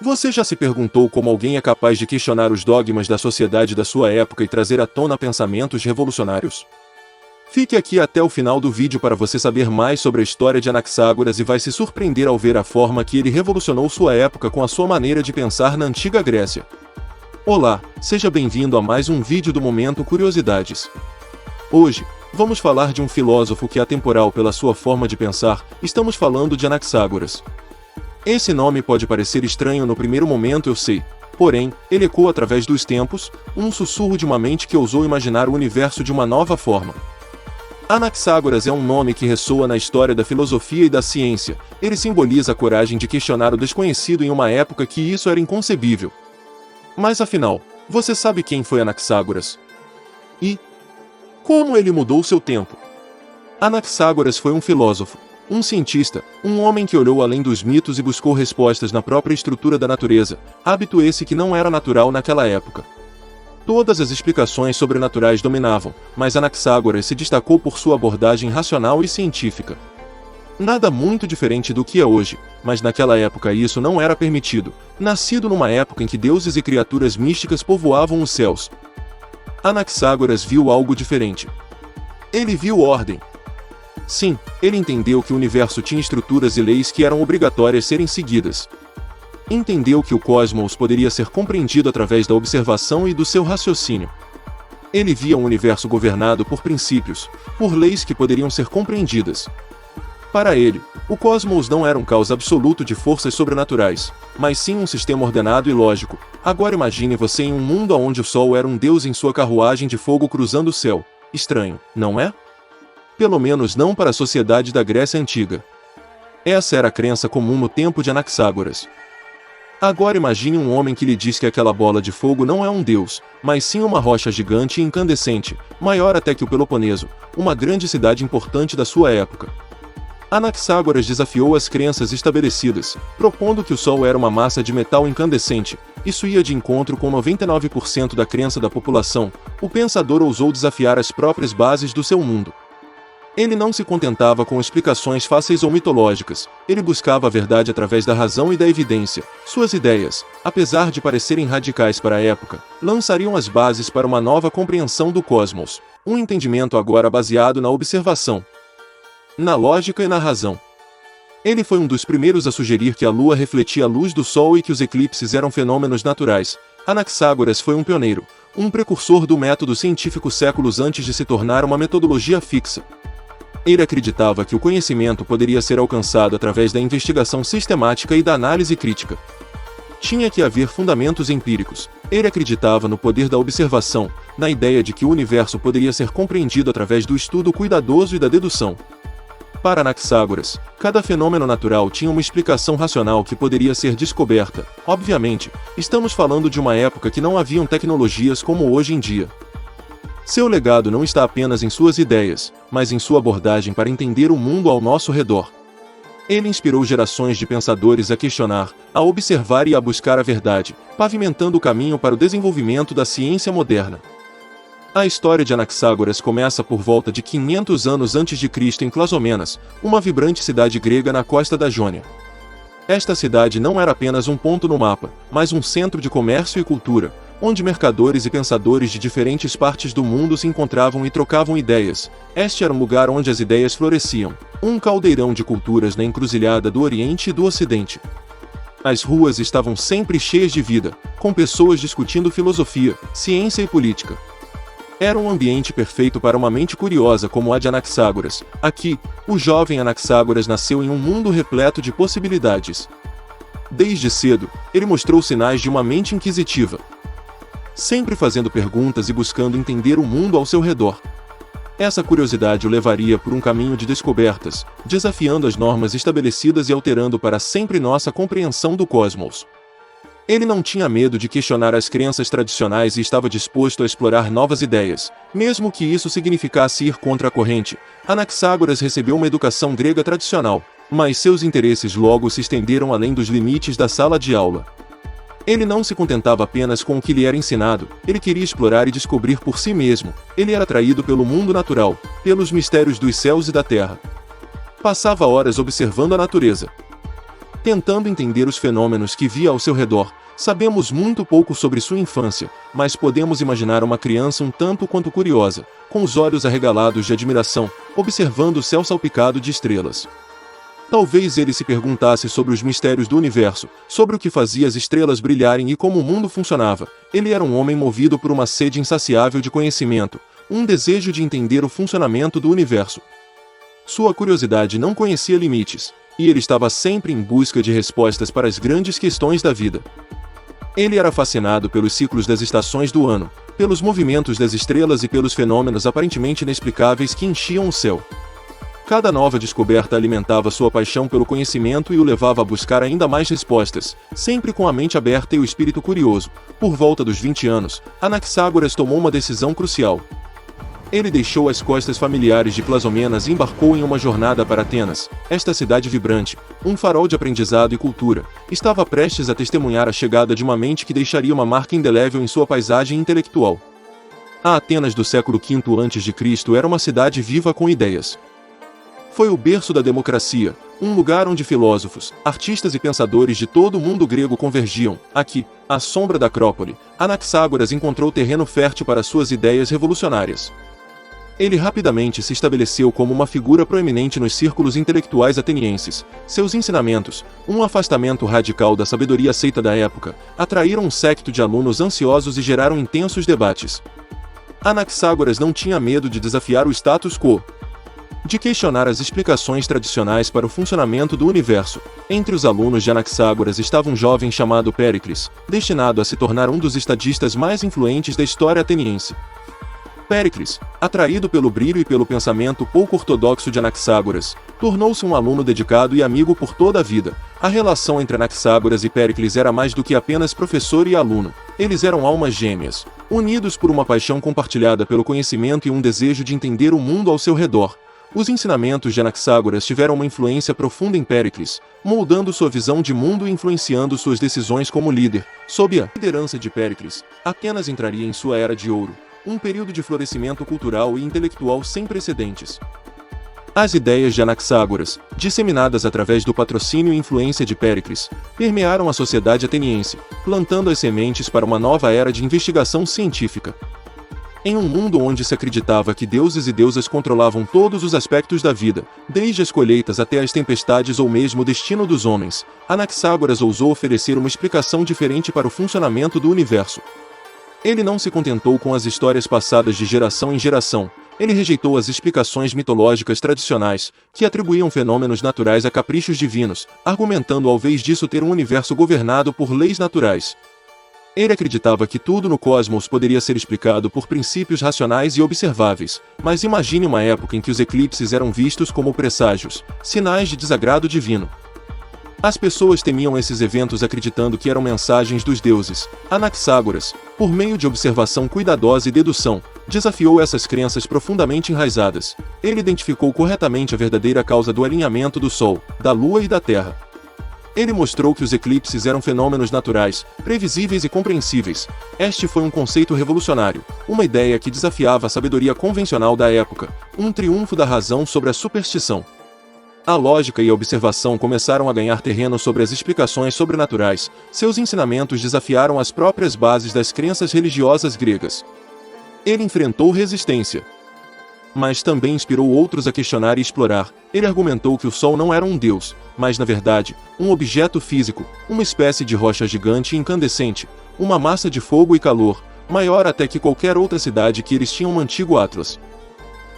Você já se perguntou como alguém é capaz de questionar os dogmas da sociedade da sua época e trazer à tona pensamentos revolucionários? Fique aqui até o final do vídeo para você saber mais sobre a história de Anaxágoras e vai se surpreender ao ver a forma que ele revolucionou sua época com a sua maneira de pensar na antiga Grécia. Olá, seja bem-vindo a mais um vídeo do Momento Curiosidades. Hoje, vamos falar de um filósofo que é atemporal pela sua forma de pensar. Estamos falando de Anaxágoras. Esse nome pode parecer estranho no primeiro momento, eu sei. Porém, ele ecoa através dos tempos, um sussurro de uma mente que ousou imaginar o universo de uma nova forma. Anaxágoras é um nome que ressoa na história da filosofia e da ciência. Ele simboliza a coragem de questionar o desconhecido em uma época que isso era inconcebível. Mas afinal, você sabe quem foi Anaxágoras? E como ele mudou seu tempo? Anaxágoras foi um filósofo, um cientista, um homem que olhou além dos mitos e buscou respostas na própria estrutura da natureza, hábito esse que não era natural naquela época. Todas as explicações sobrenaturais dominavam, mas Anaxágoras se destacou por sua abordagem racional e científica. Nada muito diferente do que é hoje, mas naquela época isso não era permitido, nascido numa época em que deuses e criaturas místicas povoavam os céus. Anaxágoras viu algo diferente. Ele viu ordem. Sim, ele entendeu que o universo tinha estruturas e leis que eram obrigatórias serem seguidas. Entendeu que o cosmos poderia ser compreendido através da observação e do seu raciocínio. Ele via um universo governado por princípios, por leis que poderiam ser compreendidas. Para ele, o cosmos não era um caos absoluto de forças sobrenaturais, mas sim um sistema ordenado e lógico. Agora imagine você em um mundo onde o Sol era um deus em sua carruagem de fogo cruzando o céu. Estranho, não é? Pelo menos não para a sociedade da Grécia Antiga. Essa era a crença comum no tempo de Anaxágoras. Agora imagine um homem que lhe diz que aquela bola de fogo não é um deus, mas sim uma rocha gigante e incandescente, maior até que o Peloponeso, uma grande cidade importante da sua época. Anaxágoras desafiou as crenças estabelecidas, propondo que o Sol era uma massa de metal incandescente. Isso ia de encontro com 99% da crença da população. O pensador ousou desafiar as próprias bases do seu mundo. Ele não se contentava com explicações fáceis ou mitológicas, ele buscava a verdade através da razão e da evidência. Suas ideias, apesar de parecerem radicais para a época, lançariam as bases para uma nova compreensão do cosmos, um entendimento agora baseado na observação, na lógica e na razão. Ele foi um dos primeiros a sugerir que a Lua refletia a luz do Sol e que os eclipses eram fenômenos naturais. Anaxágoras foi um pioneiro, um precursor do método científico séculos antes de se tornar uma metodologia fixa. Ele acreditava que o conhecimento poderia ser alcançado através da investigação sistemática e da análise crítica. Tinha que haver fundamentos empíricos. Ele acreditava no poder da observação, na ideia de que o universo poderia ser compreendido através do estudo cuidadoso e da dedução. Para Anaxágoras, cada fenômeno natural tinha uma explicação racional que poderia ser descoberta. Obviamente, estamos falando de uma época que não haviam tecnologias como hoje em dia. Seu legado não está apenas em suas ideias, mas em sua abordagem para entender o mundo ao nosso redor. Ele inspirou gerações de pensadores a questionar, a observar e a buscar a verdade, pavimentando o caminho para o desenvolvimento da ciência moderna. A história de Anaxágoras começa por volta de 500 anos antes de Cristo em Clazomenas, uma vibrante cidade grega na costa da Jônia. Esta cidade não era apenas um ponto no mapa, mas um centro de comércio e cultura, onde mercadores e pensadores de diferentes partes do mundo se encontravam e trocavam ideias. Este era um lugar onde as ideias floresciam, um caldeirão de culturas na encruzilhada do Oriente e do Ocidente. As ruas estavam sempre cheias de vida, com pessoas discutindo filosofia, ciência e política. Era um ambiente perfeito para uma mente curiosa como a de Anaxágoras. Aqui, o jovem Anaxágoras nasceu em um mundo repleto de possibilidades. Desde cedo, ele mostrou sinais de uma mente inquisitiva, sempre fazendo perguntas e buscando entender o mundo ao seu redor. Essa curiosidade o levaria por um caminho de descobertas, desafiando as normas estabelecidas e alterando para sempre nossa compreensão do cosmos. Ele não tinha medo de questionar as crenças tradicionais e estava disposto a explorar novas ideias, mesmo que isso significasse ir contra a corrente. Anaxágoras recebeu uma educação grega tradicional, mas seus interesses logo se estenderam além dos limites da sala de aula. Ele não se contentava apenas com o que lhe era ensinado, ele queria explorar e descobrir por si mesmo. Ele era atraído pelo mundo natural, pelos mistérios dos céus e da terra. Passava horas observando a natureza. tentando entender os fenômenos que via ao seu redor. Sabemos muito pouco sobre sua infância, mas podemos imaginar uma criança um tanto quanto curiosa, com os olhos arregalados de admiração, observando o céu salpicado de estrelas. Talvez ele se perguntasse sobre os mistérios do universo, sobre o que fazia as estrelas brilharem e como o mundo funcionava. Ele era um homem movido por uma sede insaciável de conhecimento, um desejo de entender o funcionamento do universo. Sua curiosidade não conhecia limites, e ele estava sempre em busca de respostas para as grandes questões da vida. Ele era fascinado pelos ciclos das estações do ano, pelos movimentos das estrelas e pelos fenômenos aparentemente inexplicáveis que enchiam o céu. Cada nova descoberta alimentava sua paixão pelo conhecimento e o levava a buscar ainda mais respostas, sempre com a mente aberta e o espírito curioso. Por volta dos 20 anos, Anaxágoras tomou uma decisão crucial. Ele deixou as costas familiares de Clazomenas e embarcou em uma jornada para Atenas. Esta cidade vibrante, um farol de aprendizado e cultura, estava prestes a testemunhar a chegada de uma mente que deixaria uma marca indelével em sua paisagem intelectual. A Atenas do século V a.C. era uma cidade viva com ideias. Foi o berço da democracia, um lugar onde filósofos, artistas e pensadores de todo o mundo grego convergiam. Aqui, à sombra da Acrópole, Anaxágoras encontrou terreno fértil para suas ideias revolucionárias. Ele rapidamente se estabeleceu como uma figura proeminente nos círculos intelectuais atenienses. Seus ensinamentos, um afastamento radical da sabedoria aceita da época, atraíram um séquito de alunos ansiosos e geraram intensos debates. Anaxágoras não tinha medo de desafiar o status quo, de questionar as explicações tradicionais para o funcionamento do universo. Entre os alunos de Anaxágoras estava um jovem chamado Péricles, destinado a se tornar um dos estadistas mais influentes da história ateniense. Péricles, atraído pelo brilho e pelo pensamento pouco ortodoxo de Anaxágoras, tornou-se um aluno dedicado e amigo por toda a vida. A relação entre Anaxágoras e Péricles era mais do que apenas professor e aluno. Eles eram almas gêmeas, unidos por uma paixão compartilhada pelo conhecimento e um desejo de entender o mundo ao seu redor. Os ensinamentos de Anaxágoras tiveram uma influência profunda em Péricles, moldando sua visão de mundo e influenciando suas decisões como líder. Sob a liderança de Péricles, Atenas entraria em sua Era de Ouro, um período de florescimento cultural e intelectual sem precedentes. As ideias de Anaxágoras, disseminadas através do patrocínio e influência de Péricles, permearam a sociedade ateniense, plantando as sementes para uma nova era de investigação científica. Em um mundo onde se acreditava que deuses e deusas controlavam todos os aspectos da vida, desde as colheitas até as tempestades ou mesmo o destino dos homens, Anaxágoras ousou oferecer uma explicação diferente para o funcionamento do universo. Ele não se contentou com as histórias passadas de geração em geração. Ele rejeitou as explicações mitológicas tradicionais, que atribuíam fenômenos naturais a caprichos divinos, argumentando ao invés disso ter um universo governado por leis naturais. Ele acreditava que tudo no cosmos poderia ser explicado por princípios racionais e observáveis, mas imagine uma época em que os eclipses eram vistos como presságios, sinais de desagrado divino. As pessoas temiam esses eventos acreditando que eram mensagens dos deuses. Anaxágoras, por meio de observação cuidadosa e dedução, desafiou essas crenças profundamente enraizadas. Ele identificou corretamente a verdadeira causa do alinhamento do Sol, da Lua e da Terra. Ele mostrou que os eclipses eram fenômenos naturais, previsíveis e compreensíveis. Este foi um conceito revolucionário, uma ideia que desafiava a sabedoria convencional da época, um triunfo da razão sobre a superstição. A lógica e a observação começaram a ganhar terreno sobre as explicações sobrenaturais. Seus ensinamentos desafiaram as próprias bases das crenças religiosas gregas. Ele enfrentou resistência, mas também inspirou outros a questionar e explorar. Ele argumentou que o Sol não era um deus, mas na verdade, um objeto físico, uma espécie de rocha gigante e incandescente, uma massa de fogo e calor, maior até que qualquer outra cidade que eles tinham no antigo Atlas.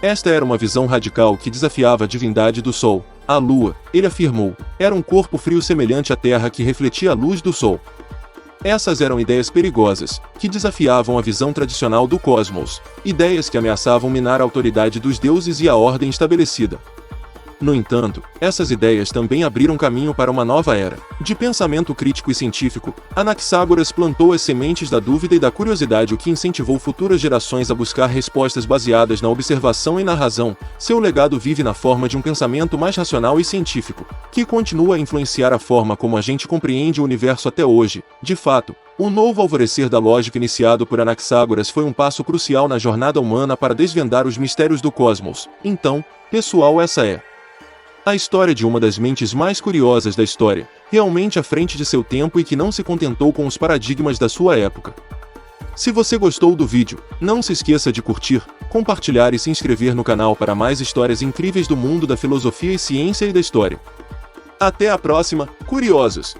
Esta era uma visão radical que desafiava a divindade do Sol. A Lua, ele afirmou, era um corpo frio semelhante à Terra que refletia a luz do Sol. Essas eram ideias perigosas, que desafiavam a visão tradicional do cosmos, ideias que ameaçavam minar a autoridade dos deuses e a ordem estabelecida. No entanto, essas ideias também abriram caminho para uma nova era de pensamento crítico e científico. Anaxágoras plantou as sementes da dúvida e da curiosidade, o que incentivou futuras gerações a buscar respostas baseadas na observação e na razão. Seu legado vive na forma de um pensamento mais racional e científico, que continua a influenciar a forma como a gente compreende o universo até hoje. De fato, o novo alvorecer da lógica iniciado por Anaxágoras foi um passo crucial na jornada humana para desvendar os mistérios do cosmos. Então, pessoal, essa é A história de uma das mentes mais curiosas da história, realmente à frente de seu tempo e que não se contentou com os paradigmas da sua época. Se você gostou do vídeo, não se esqueça de curtir, compartilhar e se inscrever no canal para mais histórias incríveis do mundo da filosofia e ciência e da história. Até a próxima, curiosos!